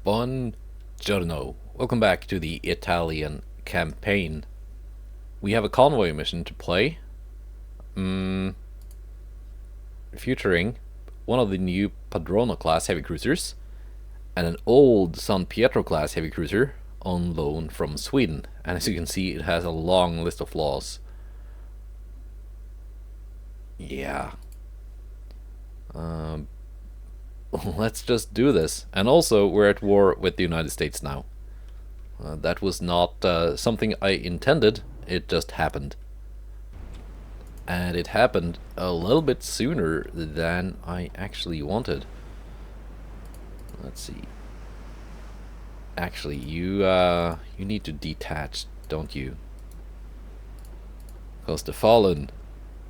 Buongiorno. Welcome back to the Italian campaign. We have a convoy mission to play, featuring one of the new Padrona class heavy cruisers and an old San Pietro class heavy cruiser on loan from Sweden. And as you can see, it has a long list of flaws. Yeah. Let's just do this. And also, we're at war with the United States now. That was not something I intended, it just happened. And it happened a little bit sooner than I actually wanted. Let's see. Actually, you need to detach, don't you? Because the Fallen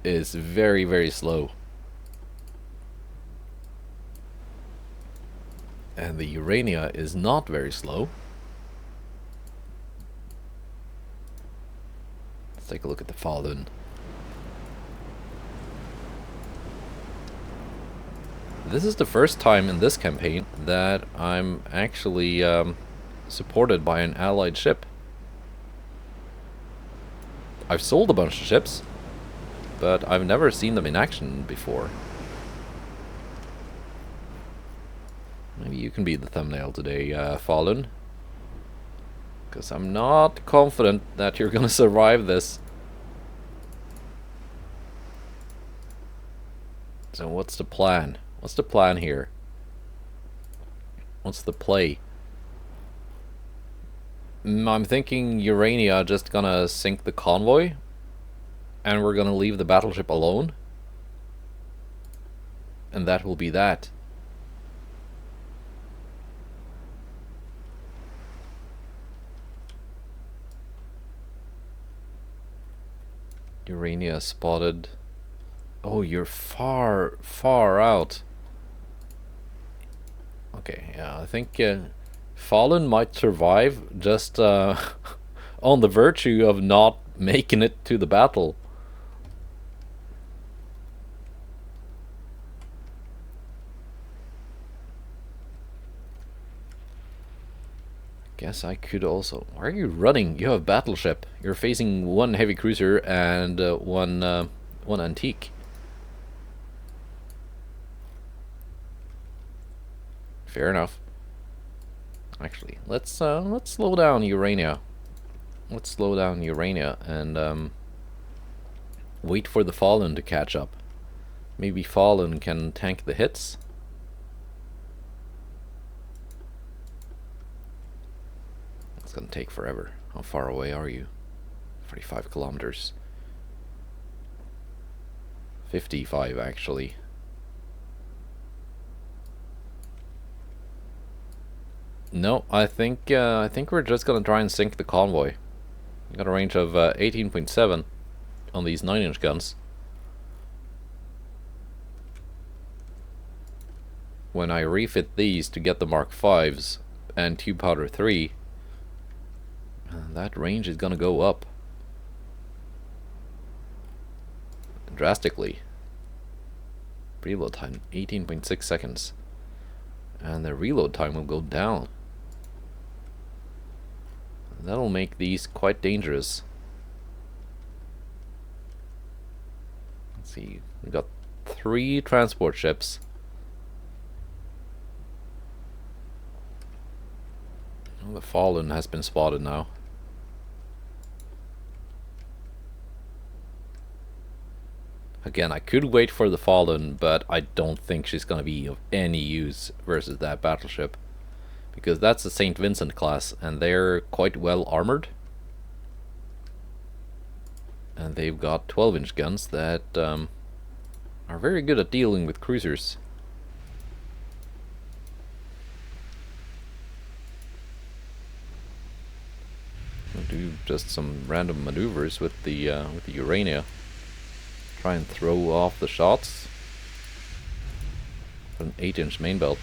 is very, very slow. And the Urania is not very slow. Let's take a look at the Fallen. This is the first time in this campaign that I'm actually supported by an allied ship. I've sold a bunch of ships, but I've never seen them in action before. Maybe you can be the thumbnail today, Fallen. Because I'm not confident that you're gonna survive this. So what's the plan? What's the plan here? What's the play? I'm thinking Urania just gonna sink the convoy, and we're gonna leave the battleship alone. And that will be that. Urania spotted. Oh, you're far, far out. Okay, yeah, I think Fallen might survive just on the virtue of not making it to the battle. Guess I could also. Why are you running? You have a battleship. You're facing one heavy cruiser and one antique. Fair enough. Actually, let's slow down Urania. Let's slow down Urania and wait for the Fallen to catch up. Maybe Fallen can tank the hits. It's gonna take forever. How far away are you? 45 kilometers. 55 actually. No, I think we're just gonna try and sink the convoy. Got a range of 18.7 on these 9-inch guns. When I refit these to get the Mark 5s and Tube Powder 3, that range is gonna go up drastically. Reload time 18.6 seconds, and the reload time will go down. That'll make these quite dangerous. Let's see, we've got 3 transport ships. Well, the Fallen has been spotted now. Again, I could wait for the Fallen, but I don't think she's gonna be of any use versus that battleship. Because that's the St. Vincent class, and they're quite well armored. And they've got 12-inch guns that are very good at dealing with cruisers. I'll do just some random maneuvers with the Urania. Try and throw off the shots. An 8-inch main belt.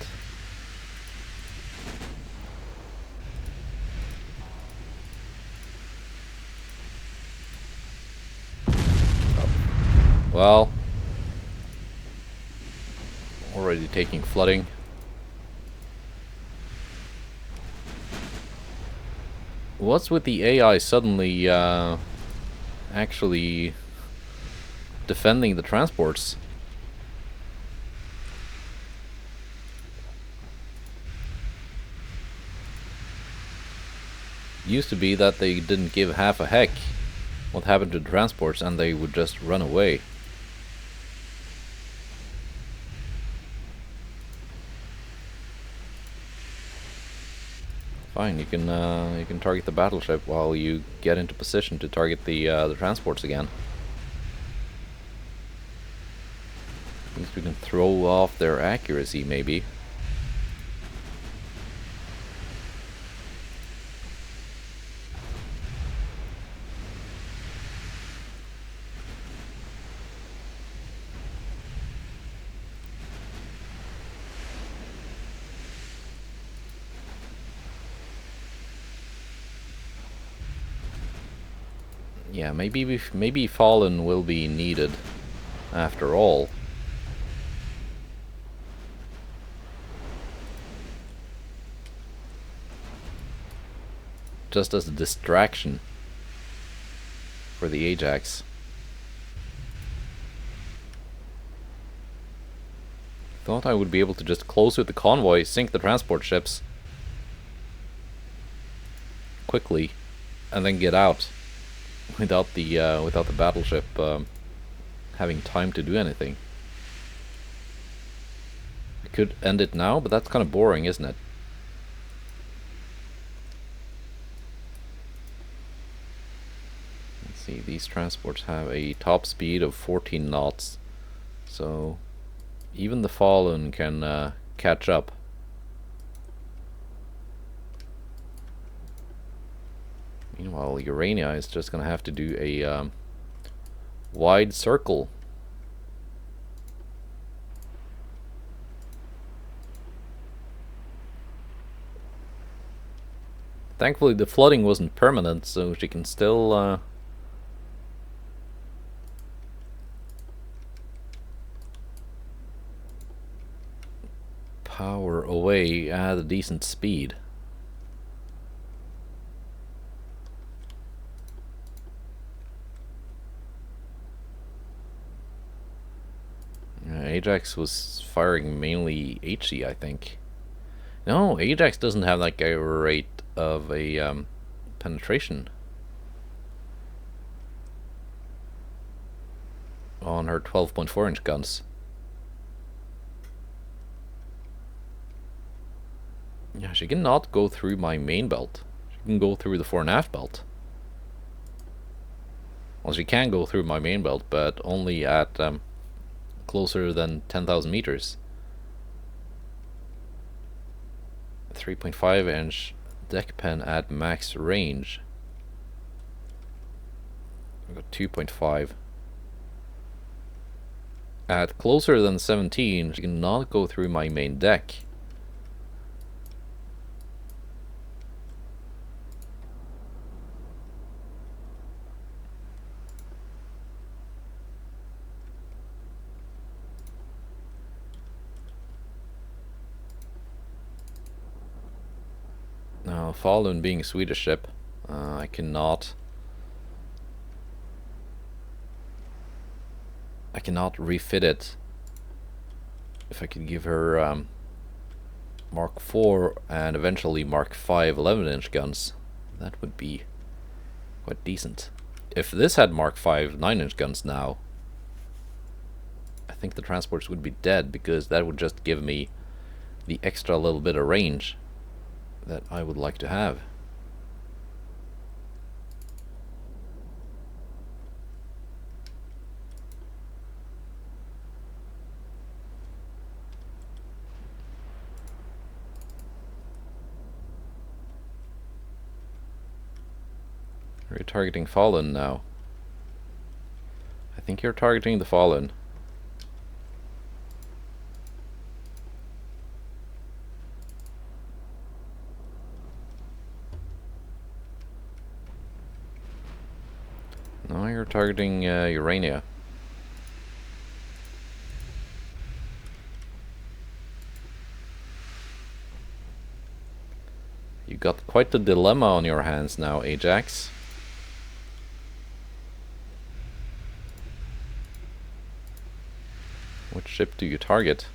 Well, already taking flooding. What's with the AI suddenly actually defending the transports? Used to be that they didn't give half a heck what happened to the transports and they would just run away. Fine, you can target the battleship while you get into position to target the transports again. At least we can throw off their accuracy, maybe. Yeah, maybe Fallen will be needed after all. Just as a distraction for the Ajax. Thought I would be able to just close with the convoy, sink the transport ships quickly, and then get out without the battleship having time to do anything. I could end it now, but that's kind of boring, isn't it? Let's see, these transports have a top speed of 14 knots, so even the Fallen can catch up. Meanwhile, Urania is just gonna have to do a wide circle. Thankfully, the flooding wasn't permanent, so she can still power away at a decent speed. Ajax was firing mainly HE, I think. No, Ajax doesn't have like a rate of a penetration on her 12.4-inch guns. Yeah, she cannot go through my main belt. She can go through the fore and aft belt. Well, she can go through my main belt, but only at closer than 10,000 meters. 3.5-inch deck pen at max range. I've got 2.5. At closer than 17, she cannot go through my main deck. Now, Falun being a Swedish ship, I cannot refit it. If I could give her Mark IV and eventually Mark V 11-inch guns, that would be quite decent. If this had Mark V 9-inch guns now, I think the transports would be dead, because that would just give me the extra little bit of range that I would like to have. Are you targeting Fallen now? I think you're targeting the Fallen. No, you're targeting Urania. You got quite the dilemma on your hands now, Ajax. Which ship do you target?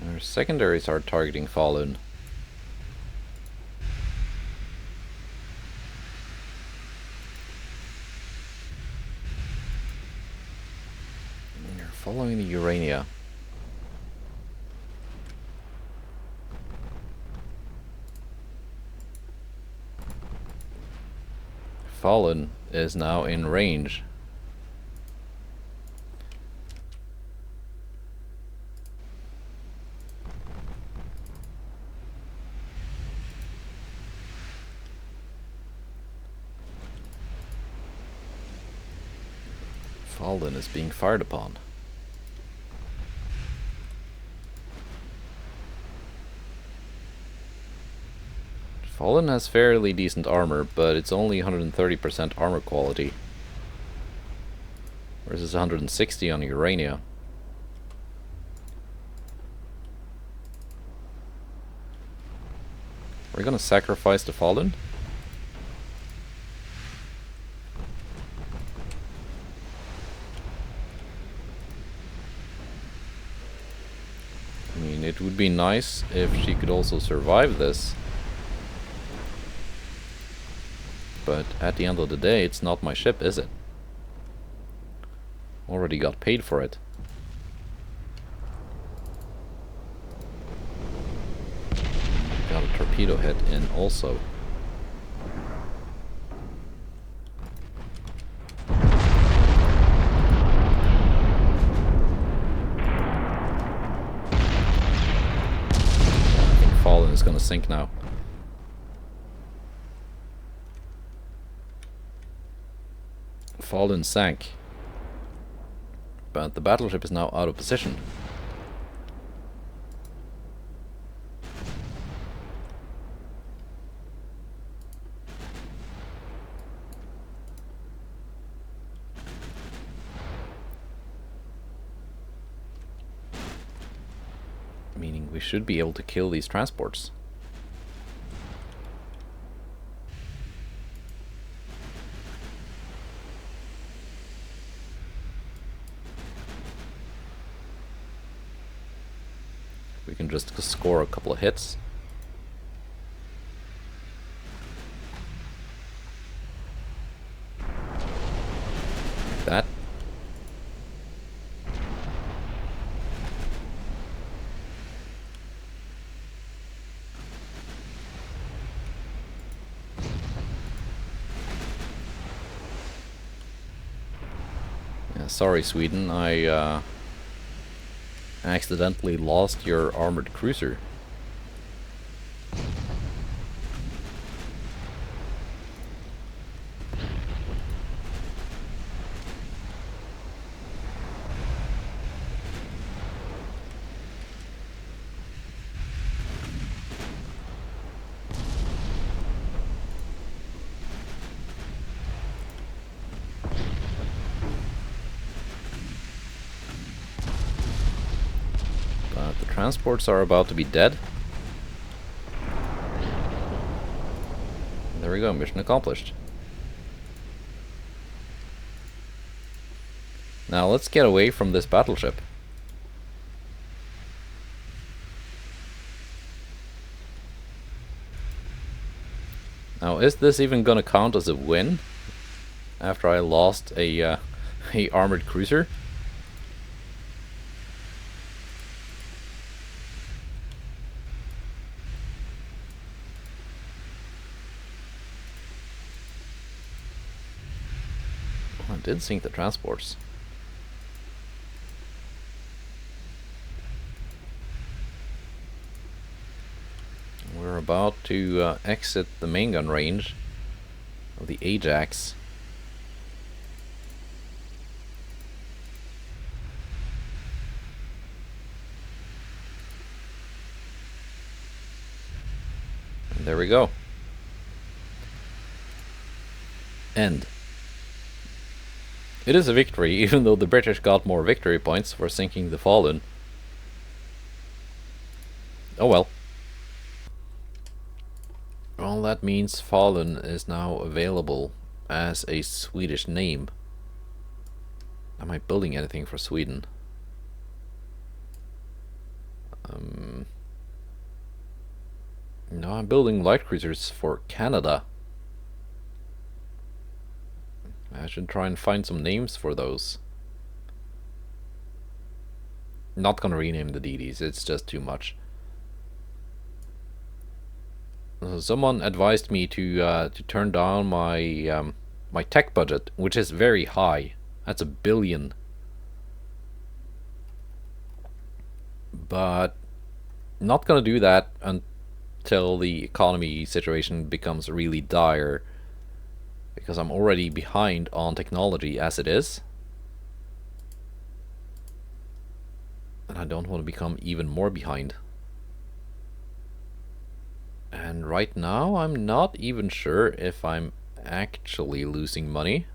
Our secondaries are targeting Falun. You're following the Urania. Falun is now in range. Falun is being fired upon. Fallen has fairly decent armor, but it's only 130% armor quality. Versus 160 on Urania. We're gonna sacrifice the Fallen. I mean, it would be nice if she could also survive this. But at the end of the day, it's not my ship, is it? Already got paid for it. Got a torpedo hit in also. I think Fallen is gonna sink now. Fallen sank. But the battleship is now out of position. Meaning we should be able to kill these transports. We can just score a couple of hits. Like that. Yeah, sorry, Sweden, I accidentally lost your armored cruiser. Transports are about to be dead. There we go, mission accomplished. Now let's get away from this battleship. Now is this even gonna count as a win? After I lost a armored cruiser? I did sink the transports. We're about to exit the main gun range. of the Ajax. And there we go. End. It is a victory, even though the British got more victory points for sinking the Fallen. Oh well. Well, that means Fallen is now available as a Swedish name. Am I building anything for Sweden? No, I'm building light cruisers for Canada. I should try and find some names for those. Not gonna rename the DDs, it's just too much. Someone advised me to turn down my my tech budget, which is very high. That's $1 billion. But not gonna do that until the economy situation becomes really dire, because I'm already behind on technology as it is, and I don't want to become even more behind. And right now I'm not even sure if I'm actually losing money.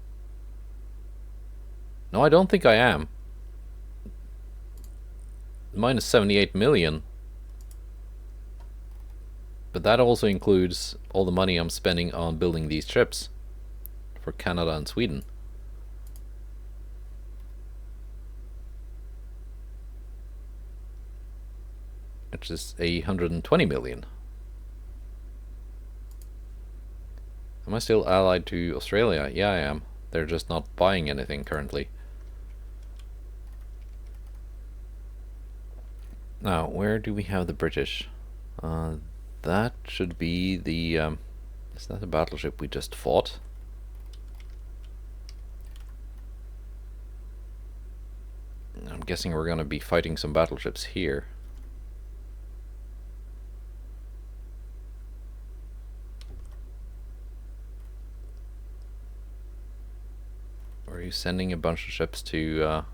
No, I don't think I am. Minus 78 million. But that also includes all the money I'm spending on building these ships for Canada and Sweden. Which is 120 million. Am I still allied to Australia? Yeah, I am. They're just not buying anything currently. Now, where do we have the British? That should be the... is that the battleship we just fought? I'm guessing we're going to be fighting some battleships here. Or are you sending a bunch of ships to...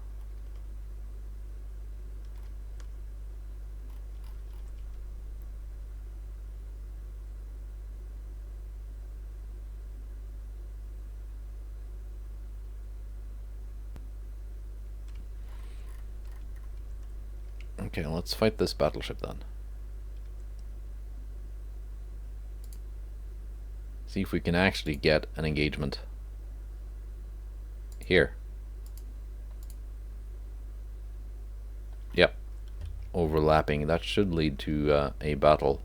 Okay, let's fight this battleship then. See if we can actually get an engagement. Here. Yep. Overlapping. That should lead to a battle.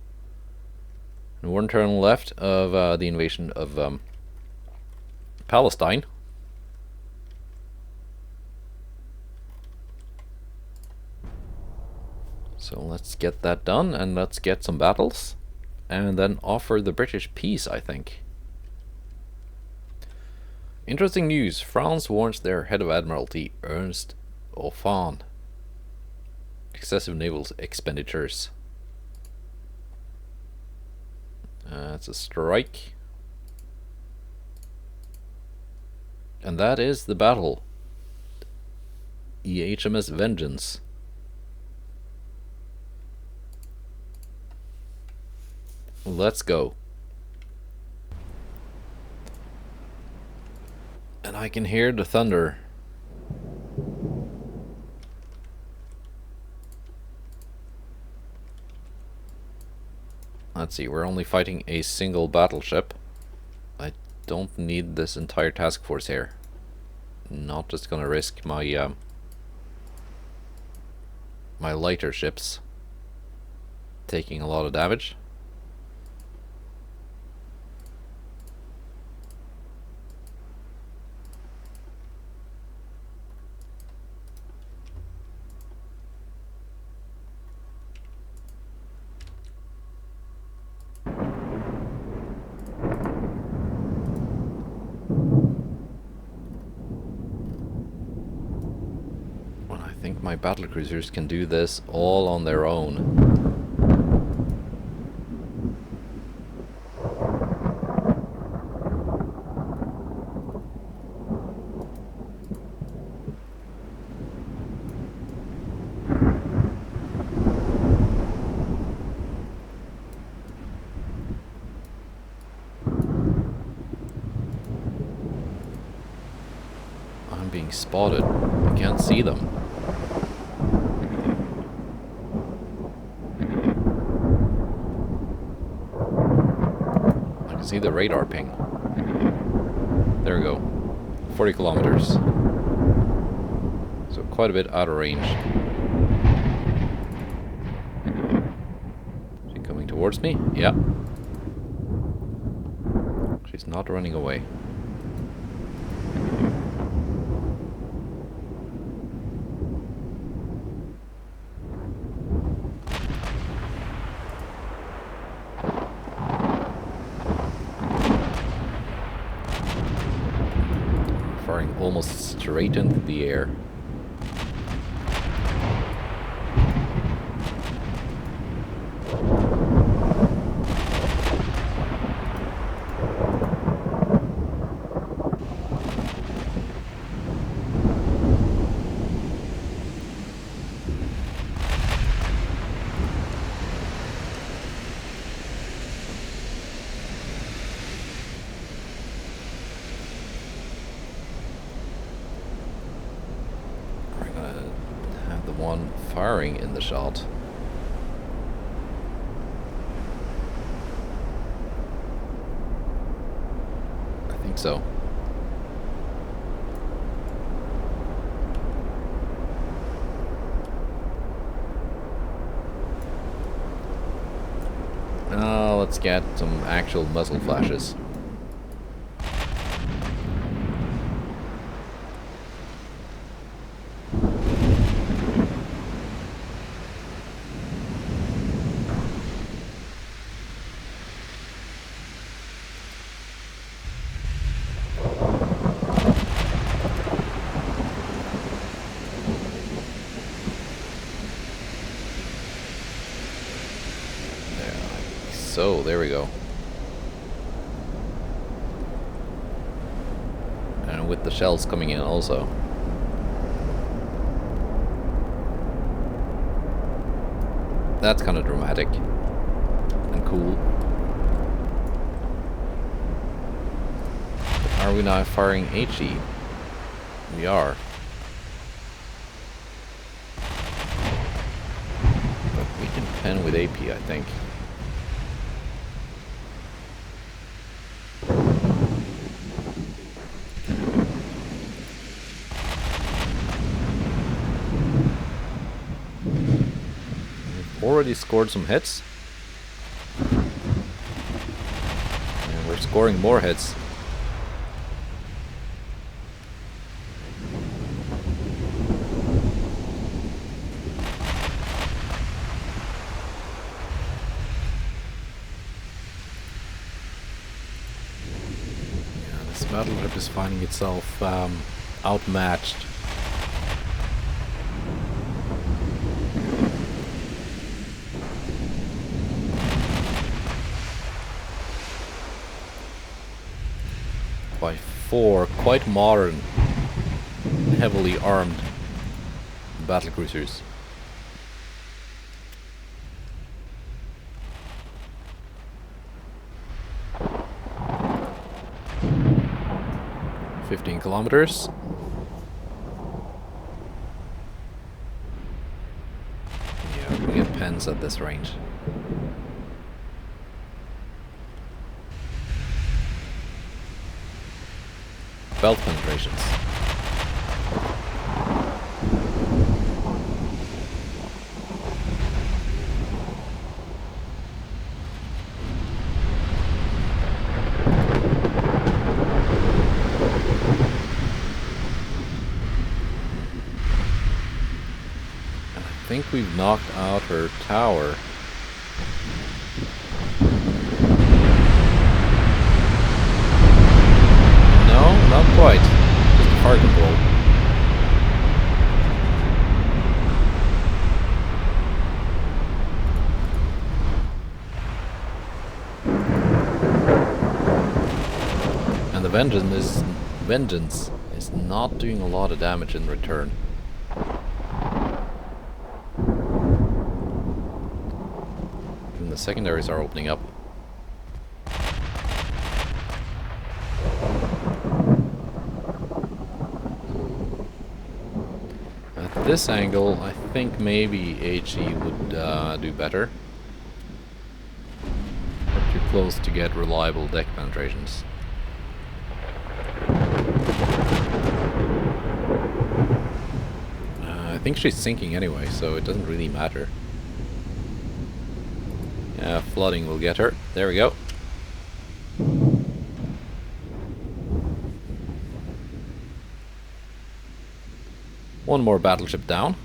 And one turn left of the invasion of Palestine. So let's get that done, and let's get some battles, and then offer the British peace, I think. Interesting news. France warns their head of Admiralty, Ernst Ophon. Excessive naval expenditures. It's a strike. And that is the battle. The HMS Vengeance. Let's go. And I can hear the thunder. Let's see, we're only fighting a single battleship. I don't need this entire task force here. Not just gonna risk my my lighter ships taking a lot of damage. I think my battlecruisers can do this all on their own. Enemy spotted. I can't see them. I can see the radar ping. There we go. 40 kilometers. So quite a bit out of range. Is she coming towards me? Yeah. She's not running away. Firing almost straight into the air. One firing in the shot. I think so. Now let's get some actual muzzle flashes. So, there we go. And with the shells coming in also. That's kind of dramatic. And cool. Are we now firing HE? We are. But we can pen with AP, I think. Already scored some hits. And we're scoring more hits. Yeah, this battleship is finding itself outmatched. By 4 quite modern, heavily armed battlecruisers. "15 kilometers. Yeah, we get pens at this range. Belt penetrations. And I think we've knocked out her tower. Not quite. Just fire control. And the Vengeance is not doing a lot of damage in return. And the secondaries are opening up. this angle, I think maybe HE would do better. We're too close to get reliable deck penetrations. I think she's sinking anyway, so it doesn't really matter. Yeah, flooding will get her. There we go. One more battleship down.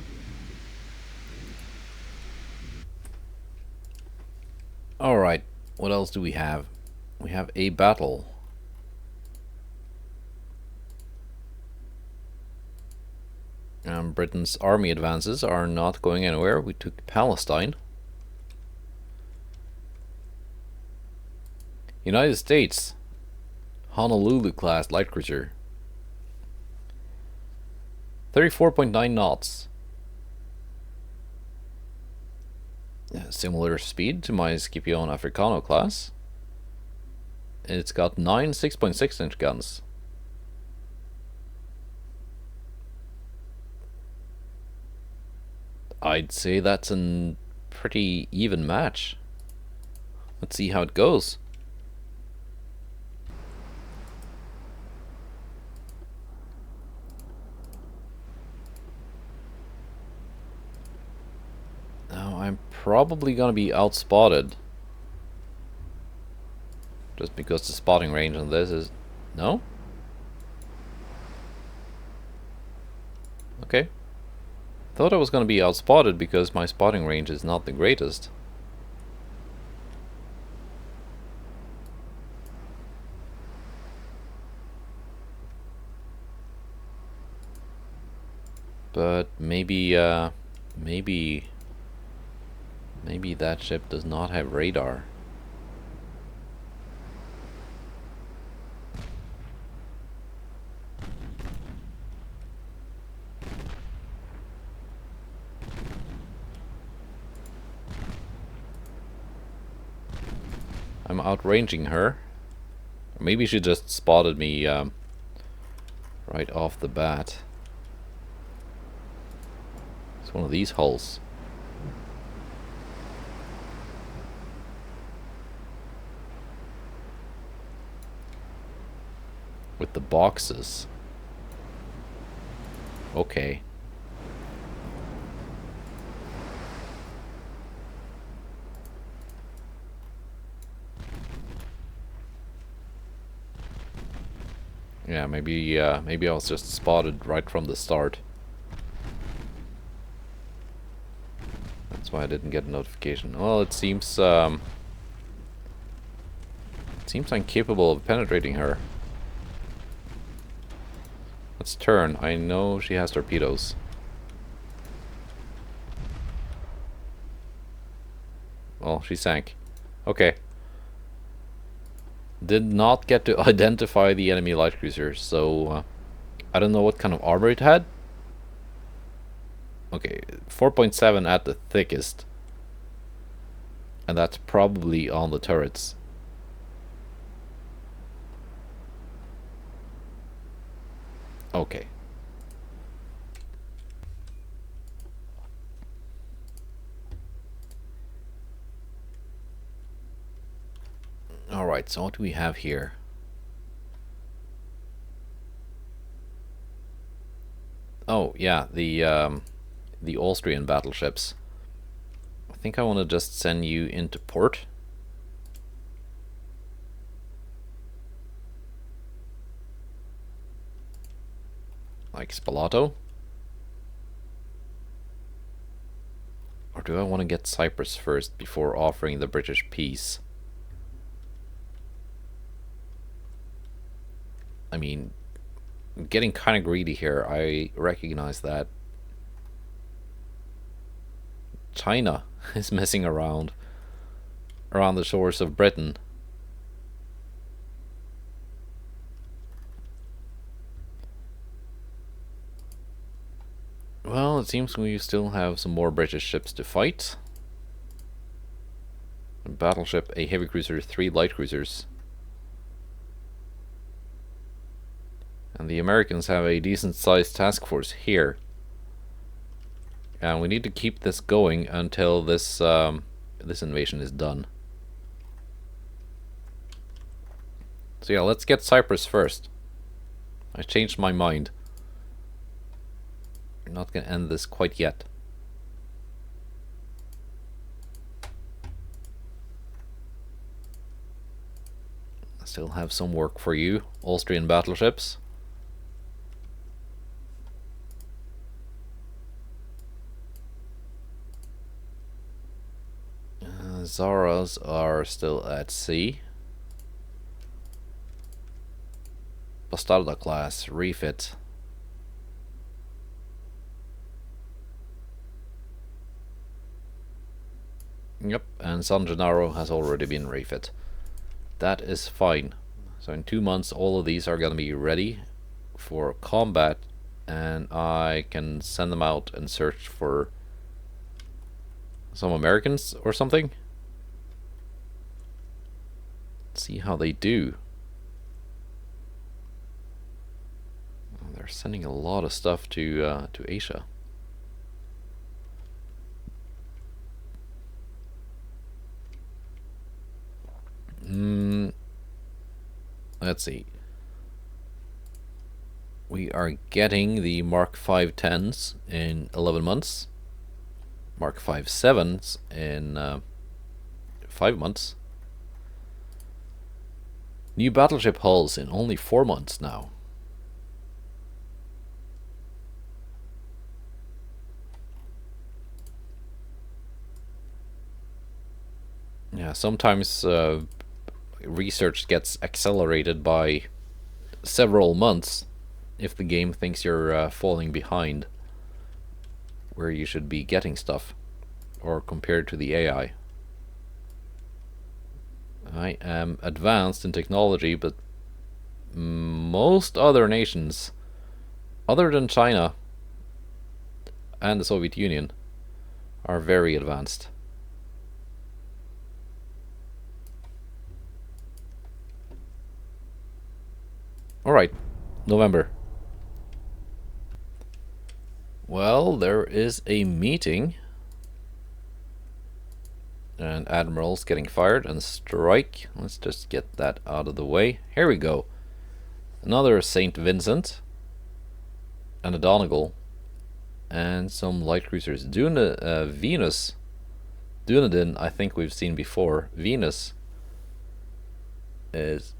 Alright, what else do we have? We have a battle. Britain's army advances are not going anywhere. We took Palestine. United States. Honolulu class light cruiser. 34.9 knots. Similar speed to my Scipione Africano class. It's got 9 6.6 inch guns. I'd say that's a pretty even match. Let's see how it goes. Now I'm probably gonna be outspotted. Just because the spotting range on this is... No? Okay. Thought I was gonna be outspotted because my spotting range is not the greatest. But maybe that ship does not have radar. I'm outranging her. Or maybe she just spotted me right off the bat. It's one of these hulls. With the boxes. Okay. Yeah, maybe I was just spotted right from the start. That's why I didn't get a notification. Well, it seems I'm capable of penetrating her. Let's turn. I know she has torpedoes. Well, she sank. Okay. Did not get to identify the enemy light cruiser, so I don't know what kind of armor it had. Okay, 4.7 at the thickest. And that's probably on the turrets. Okay. Alright, so what do we have here? Oh, yeah, the Austrian battleships. I think I want to just send you into port. Like Spalato. Or do I want to get Cyprus first before offering the British peace? I mean, I'm getting kind of greedy here. I recognize that. China is messing around the shores of Britain. Well, it seems we still have some more British ships to fight. A battleship, a heavy cruiser, 3 light cruisers. And the Americans have a decent sized task force here. And we need to keep this going until this this invasion is done. So yeah, let's get Cyprus first. I changed my mind. We're not gonna end this quite yet. I still have some work for you, Austrian battleships. Zaras are still at sea. Bastarda class, refit. Yep, and San Gennaro has already been refit. That is fine. So in 2 months all of these are going to be ready for combat, and I can send them out and search for some Americans or something. See how they do. They're sending a lot of stuff to Asia. Let's see. We are getting the Mark 5 10s in 11 months. Mark 5 7s in 5 months. New battleship hulls in only 4 months now. Yeah, sometimes research gets accelerated by several months if the game thinks you're falling behind where you should be getting stuff, or compared to the AI. I am advanced in technology, but most other nations, other than China and the Soviet Union, are very advanced. Alright, November. Well, there is a meeting. And Admiral's getting fired and strike. Let's just get that out of the way. Here we go. Another St. Vincent. And a Donegal. And some light cruisers. Venus. Dunedin, I think we've seen before. Venus is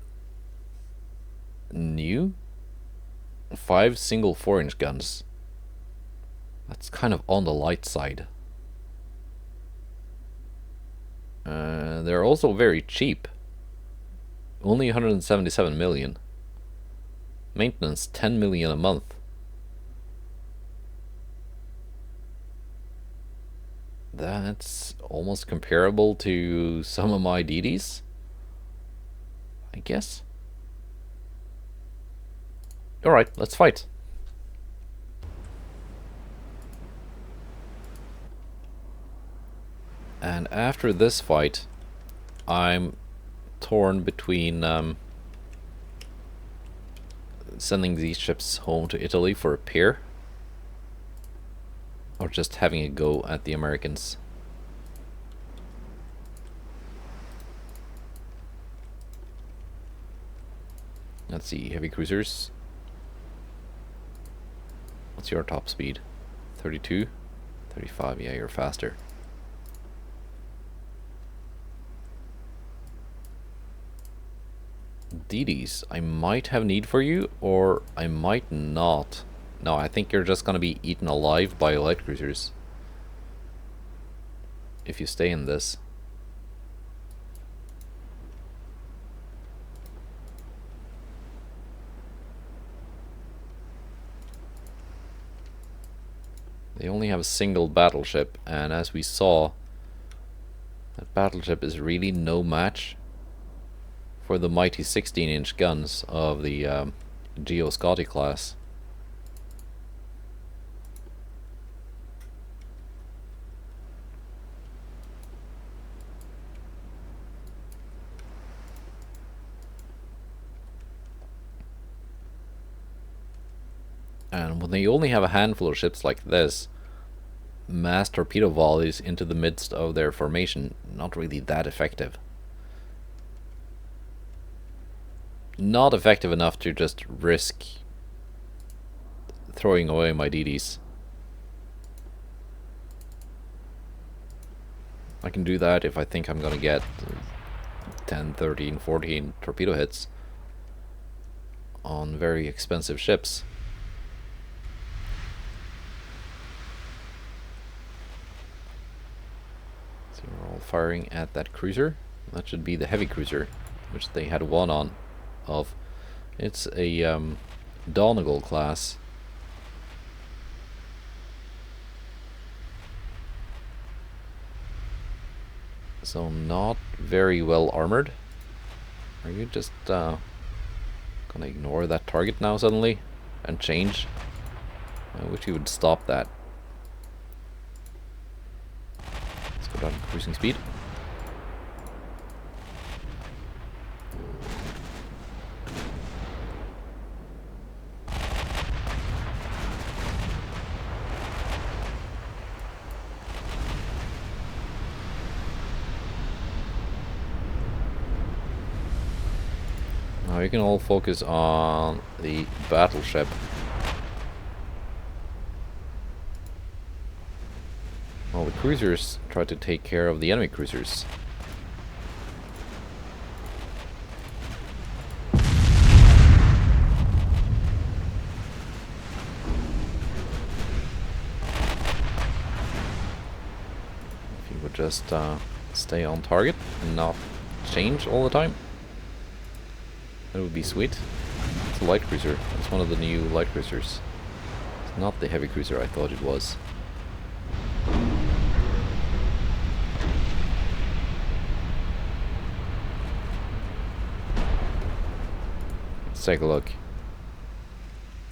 new. 5 single 4-inch guns. That's kind of on the light side. They're also very cheap. Only 177 million. Maintenance 10 million a month. That's almost comparable to some of my DDs, I guess. Alright, let's fight. And after this fight, I'm torn between sending these ships home to Italy for repair, or just having a go at the Americans. Let's see, heavy cruisers. What's your top speed? 32? 35, yeah, you're faster. DDs, I might have need for you, or I might not. No, I think you're just gonna be eaten alive by light cruisers if you stay in this. They only have a single battleship, and as we saw, that battleship is really no match for the mighty 16-inch guns of the Geo Scotty class. And when they only have a handful of ships like this, mass torpedo volleys into the midst of their formation, not really that effective. Not effective enough to just risk throwing away my DDs. I can do that if I think I'm gonna get 10, 13, 14 torpedo hits on very expensive ships. So we're all firing at that cruiser. That should be the heavy cruiser, which they had one on of. It's a Donegal class. So not very well armored. Are you just gonna ignore that target now suddenly and change? I wish you would stop that. Let's go down to cruising speed. Now you can all focus on the battleship. While the cruisers try to take care of the enemy cruisers. If you would just stay on target and not change all the time, that would be sweet. It's a light cruiser. It's one of the new light cruisers. It's not the heavy cruiser I thought it was. Let's take a look.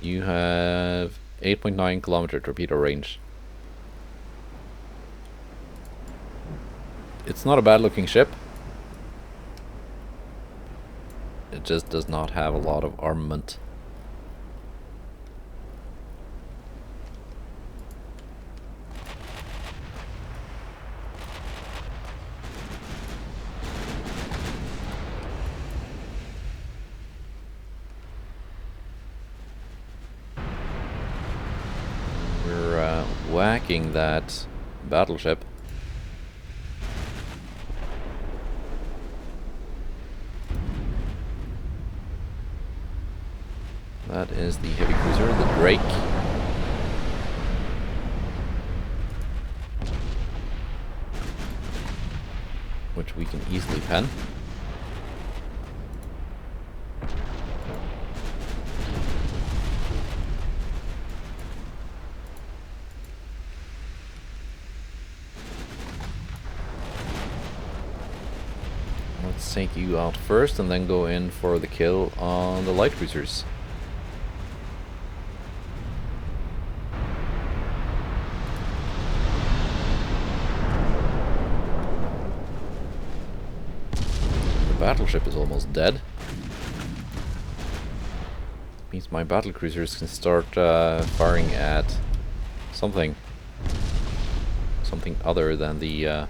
You have 8.9 kilometer torpedo range. It's not a bad looking ship. It just does not have a lot of armament. We're whacking that battleship. That is the heavy cruiser, the Drake. Which we can easily pen. Let's take you out first and then go in for the kill on the light cruisers. Battleship is almost dead. Means my battle cruisers can start firing at something other than the why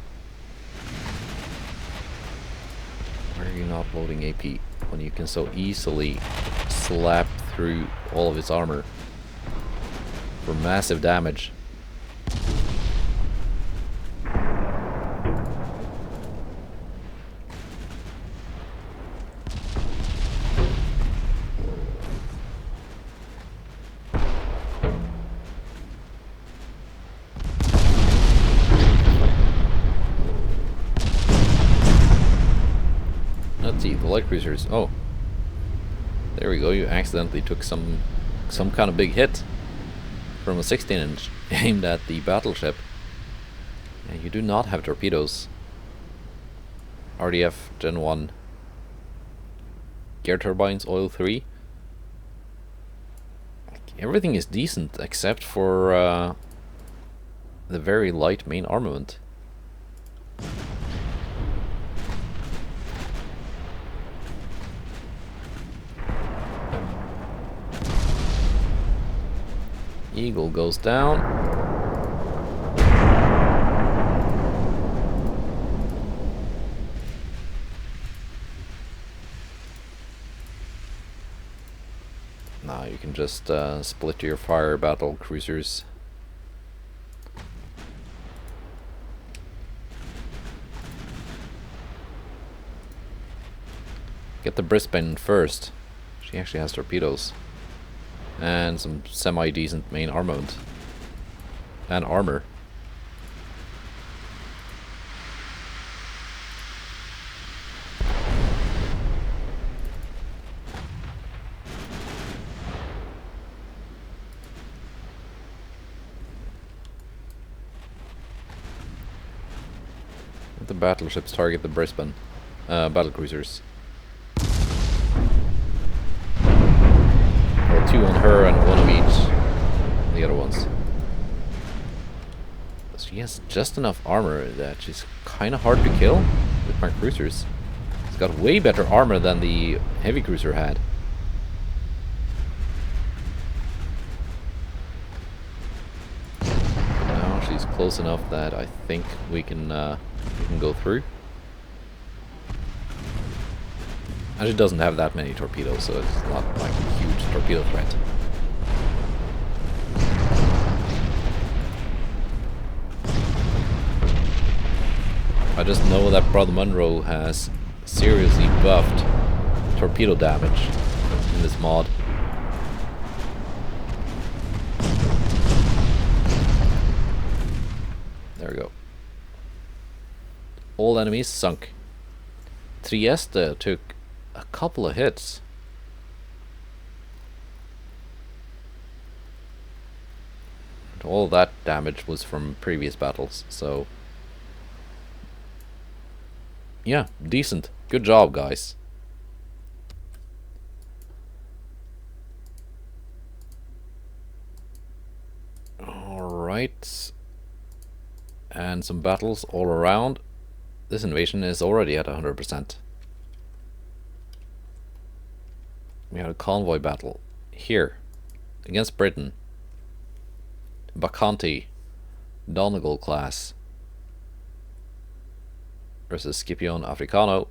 are you not loading AP when you can so easily slap through all of its armor for massive damage? The light cruisers. Oh, there we go. You accidentally took some kind of big hit from a 16-inch aimed at the battleship. And you do not have torpedoes. RDF Gen 1. Gear turbines, oil 3. Everything is decent except for the very light main armament. Eagle goes down. Now you can just split your fire battle cruisers. Get the Brisbane first. She actually has torpedoes. And some semi-decent main armament. And armor. Let the battleships target the Brisbane. Battlecruisers. Well, 2 on her and 1 of each. The other ones. She has just enough armor that she's kind of hard to kill with my cruisers. She's got way better armor than the heavy cruiser had. Now she's close enough that I think we can go through. And she doesn't have that many torpedoes, so it's not like a huge torpedo threat. I just know that Brother Munro has seriously buffed torpedo damage in this mod. There we go. All enemies sunk. Trieste took a couple of hits. And all that damage was from previous battles, so yeah, decent. Good job, guys. Alright. And some battles all around. This invasion is already at 100%. We had a convoy battle here against Britain. Bacanti, Donegal class versus Scipione Africano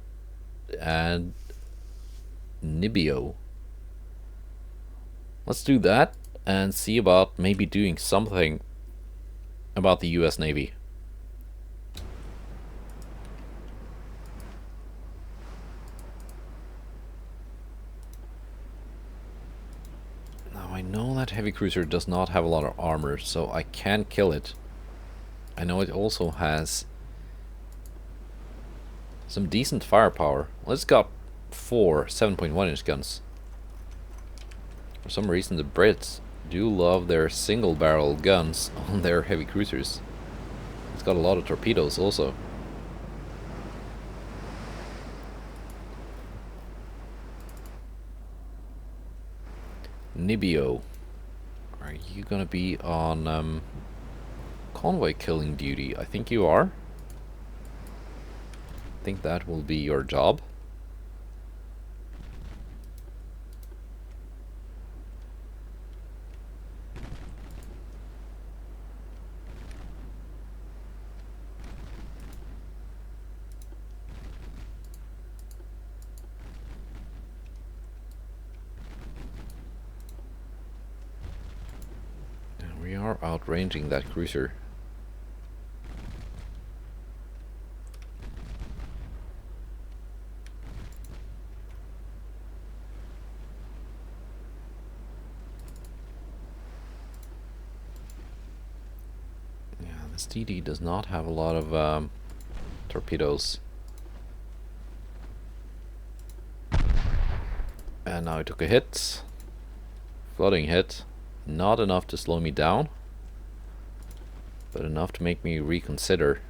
and Nibio. Let's do that and see about maybe doing something about the US Navy. Now I know that heavy cruiser does not have a lot of armor, so I can kill it. I know it also has some decent firepower. Well, it's got 4 7.1-inch guns. For some reason the Brits do love their single barrel guns on their heavy cruisers. It's got a lot of torpedoes also. Nibio, are you gonna be on convoy killing duty? I think you are. I think that will be your job. And we are outranging that cruiser. This DD does not have a lot of torpedoes. And now I took a hit. Flooding hit. Not enough to slow me down, but enough to make me reconsider.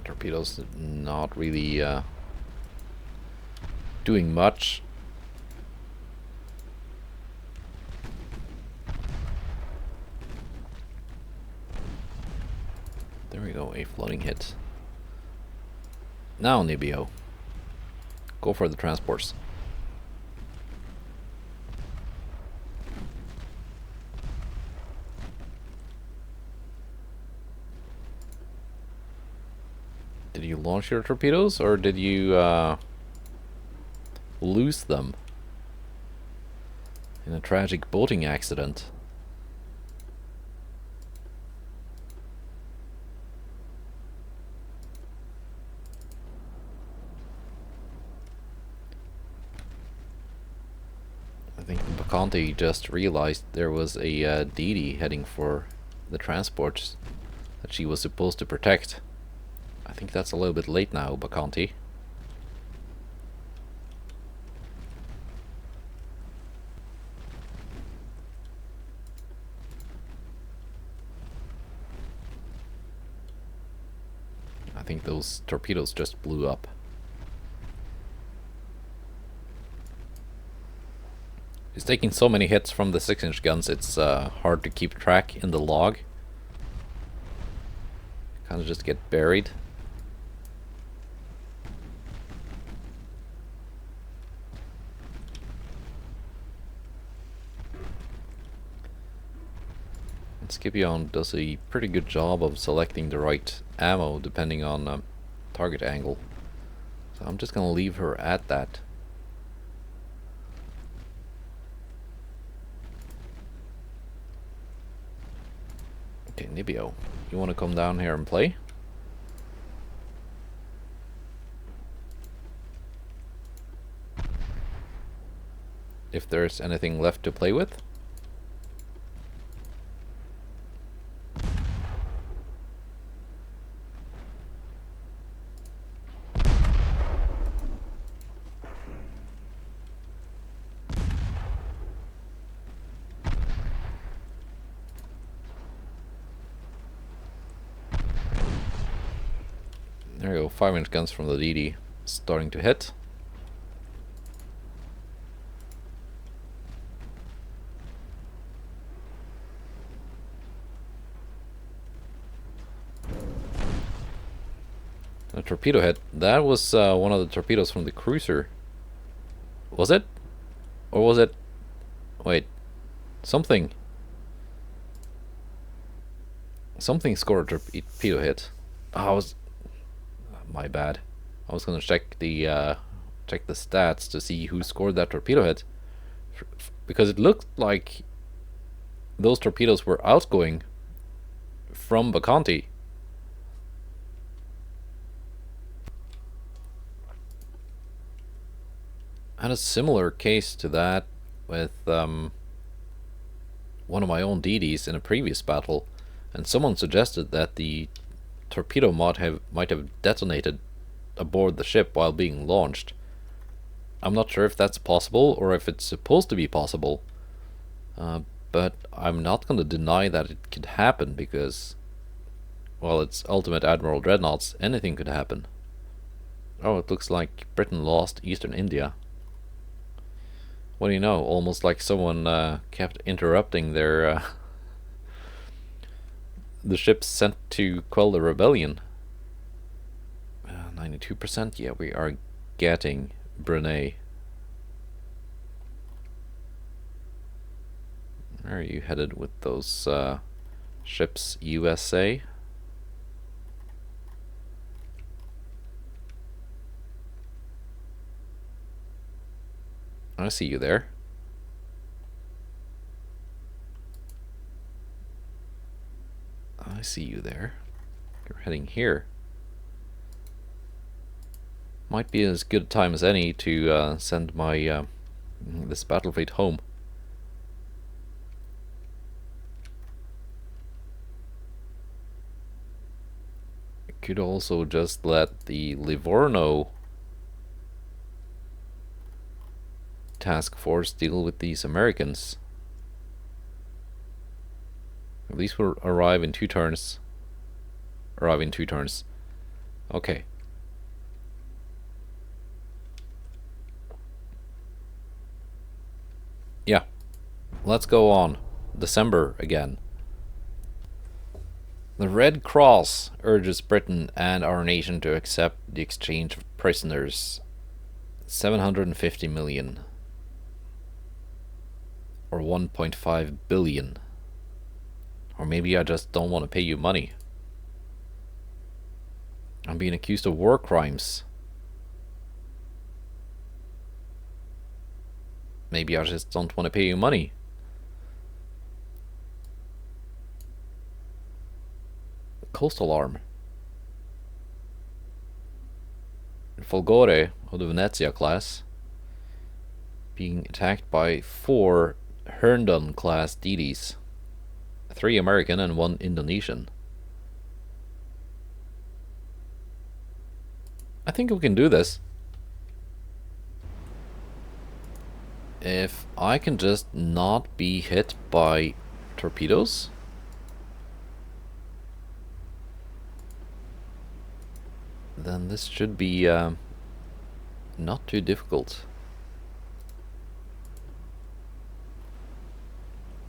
Torpedoes not really doing much. There we go, a floating hit. Now, Nibio. Go for the transports. Did you launch your torpedoes, or did you lose them in a tragic boating accident? I think Bacanti just realized there was a DD heading for the transports that she was supposed to protect. I think that's a little bit late now, Bacanti. I think those torpedoes just blew up. He's taking so many hits from the 6-inch guns, it's hard to keep track in the log. Kind of just get buried. And Scipion does a pretty good job of selecting the right ammo depending on target angle. So I'm just gonna leave her at that. Okay, Nibio, you want to come down here and play? If there's anything left to play with. There we go, 5-inch guns from the DD starting to hit. A torpedo hit. That was one of the torpedoes from the cruiser. Was it? Or was it... Wait. Something. Something scored a torpedo hit. Oh, I was... My bad. I was gonna check the stats to see who scored that torpedo hit, because it looked like those torpedoes were outgoing from Bacanti. I had a similar case to that with one of my own DDs in a previous battle, and someone suggested that the torpedo might have detonated aboard the ship while being launched. I'm not sure if that's possible or if it's supposed to be possible, but I'm not going to deny that it could happen because, well, it's ultimate Admiral Dreadnoughts. Anything could happen. Oh, it looks like Britain lost Eastern India. What do you know? Almost like someone kept interrupting their the ships sent to quell the rebellion. 92%? Yeah, we are getting Brunei. Where are you headed with those ships, USA? I see you there. I see you there. You're heading here. Might be as good a time as any to send my this battle fleet home. I could also just let the Livorno task force deal with these Americans. These will arrive in 2 turns. Arrive in 2 turns. Okay. Yeah. Let's go on. December again. The Red Cross urges Britain and our nation to accept the exchange of prisoners. 750 million. Or 1.5 billion. Or maybe I just don't want to pay you money. I'm being accused of war crimes. Maybe I just don't want to pay you money. Coastal arm. Folgore of the Venezia class being attacked by 4 Herndon class DDs. 3 American and 1 Indonesian. I think we can do this. If I can just not be hit by torpedoes. Then this should be not too difficult.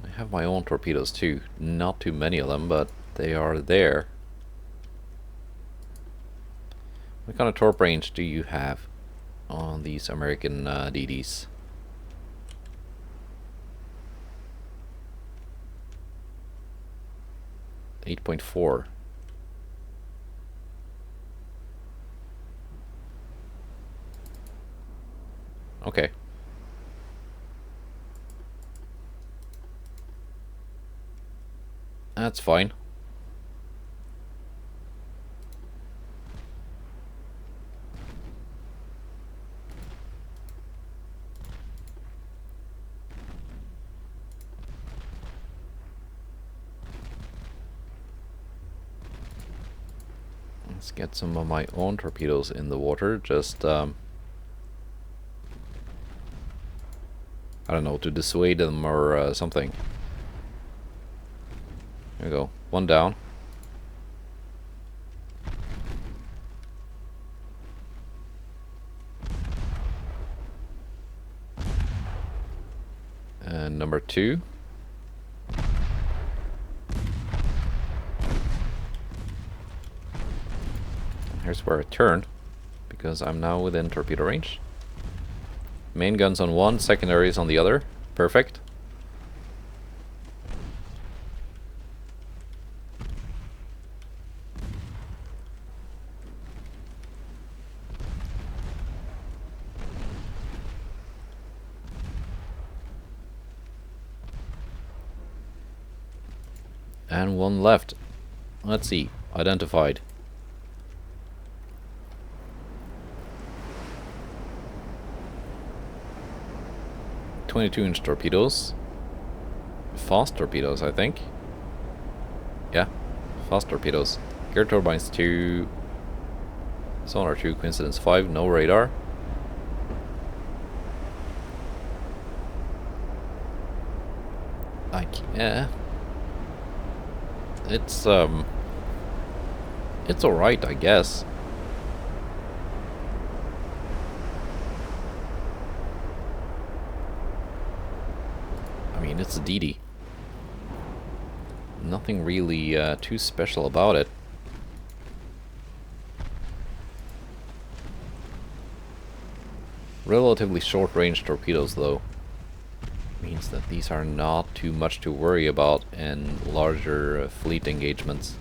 I have my own torpedoes too. Not too many of them, but they are there. What kind of torp range do you have on these American DDs? .4. Okay. That's fine. Let's get some of my own torpedoes in the water, just I don't know, to dissuade them or something. There we go. 1 down. And number 2. Here's where I turn, because I'm now within torpedo range. Main guns on one, secondaries on the other. Perfect. And 1 left. Let's see. Identified. 22-inch torpedoes. Fast torpedoes, I think. Yeah, fast torpedoes. Gear turbines 2. Sonar 2, coincidence 5, no radar. Yeah. It's alright, I guess. I mean, it's a DD. Nothing really too special about it. Relatively short-range torpedoes, though. Means that these are not too much to worry about in larger fleet engagements.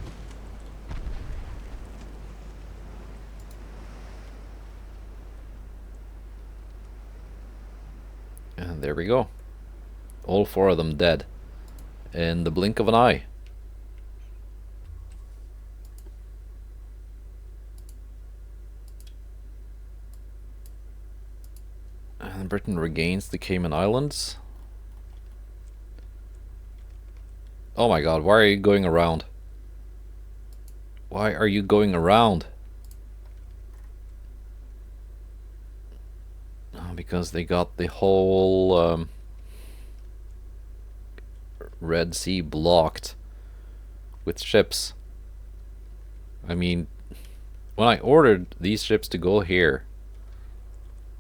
And there we go. All 4 of them dead in the blink of an eye. And Britain regains the Cayman Islands. Oh my god, why are you going around? Why are you going around? Oh, because they got the whole Red Sea blocked with ships. I mean, when I ordered these ships to go here,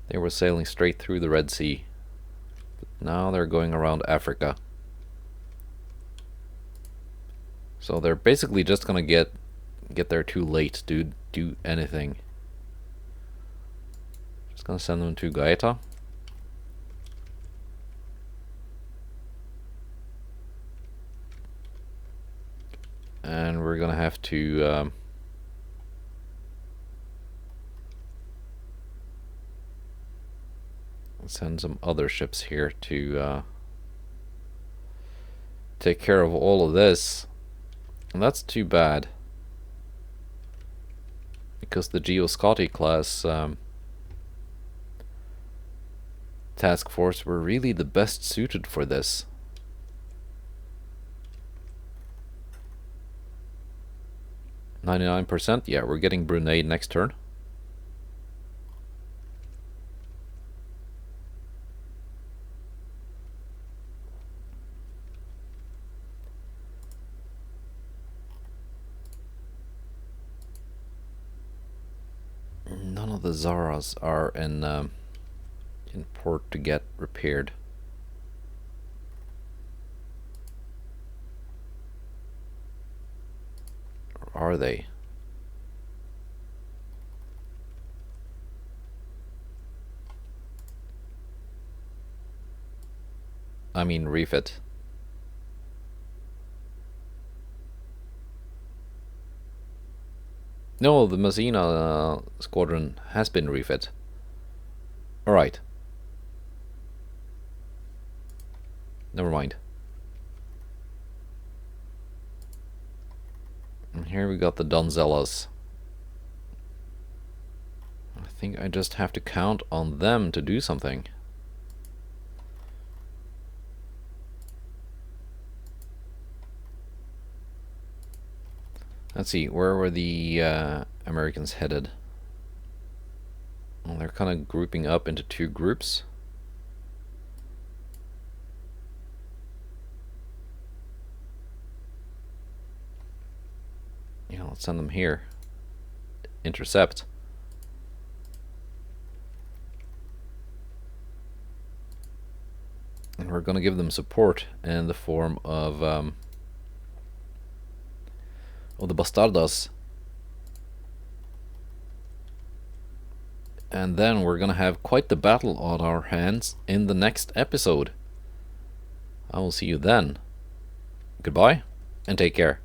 they were sailing straight through the Red Sea. But now they're going around Africa. So they're basically just gonna get there too late to do anything. Just gonna send them to Gaeta. And we're gonna have to send some other ships here to take care of all of this. And that's too bad, because the Geoscotti class task force were really the best suited for this. %. Yeah, we're getting Brunei next turn. None of the Zaras are in port to get repaired. Or are they? I mean refit. No, the Messina squadron has been refit. Alright. Never mind. And here we got the Donzellas. I think I just have to count on them to do something. Let's see, where were the Americans headed? Well, they're kind of grouping up into two groups. Yeah, let's send them here. Intercept. And we're going to give them support in the form of the Bastardas. And then we're gonna have quite the battle on our hands in the next episode. I will see you then. Goodbye, and take care.